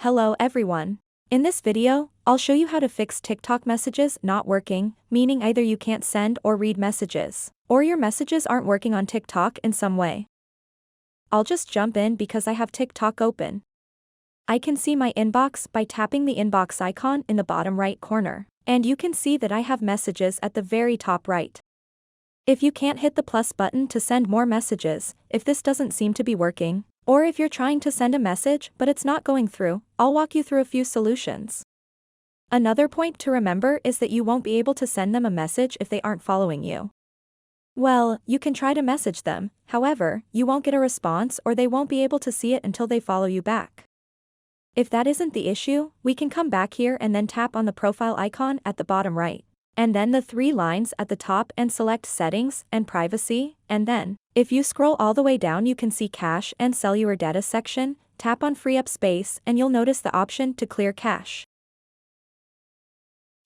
Hello everyone. In this video, I'll show you how to fix TikTok messages not working, meaning either you can't send or read messages, or your messages aren't working on TikTok in some way. I'll just jump in because I have TikTok open. I can see my inbox by tapping the inbox icon in the bottom right corner, and you can see that I have messages at the very top right. If you can't hit the plus button to send more messages, if this doesn't seem to be working, or if you're trying to send a message but it's not going through, I'll walk you through a few solutions. Another point to remember is that you won't be able to send them a message if they aren't following you. Well, you can try to message them, however, you won't get a response or they won't be able to see it until they follow you back. If that isn't the issue, we can come back here and then tap on the profile icon at the bottom right, and then the three lines at the top and select Settings and Privacy, and then, if you scroll all the way down you can see Cache and Cellular Data section, tap on Free Up Space and you'll notice the option to clear cache.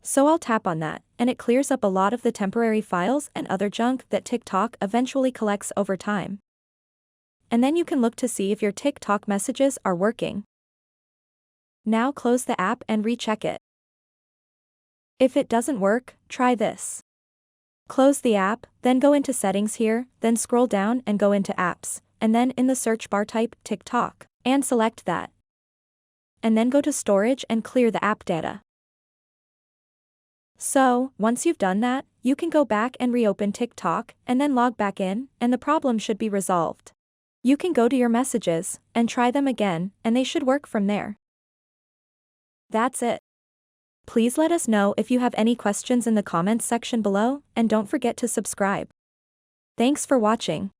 So I'll tap on that, and it clears up a lot of the temporary files and other junk that TikTok eventually collects over time. And then you can look to see if your TikTok messages are working. Now close the app and recheck it. If it doesn't work, try this. Close the app, then go into Settings here, then scroll down and go into Apps, and then in the search bar type TikTok, and select that. And then go to Storage and clear the app data. So, once you've done that, you can go back and reopen TikTok, and then log back in, and the problem should be resolved. You can go to your messages, and try them again, and they should work from there. That's it. Please let us know if you have any questions in the comments section below, and don't forget to subscribe. Thanks for watching.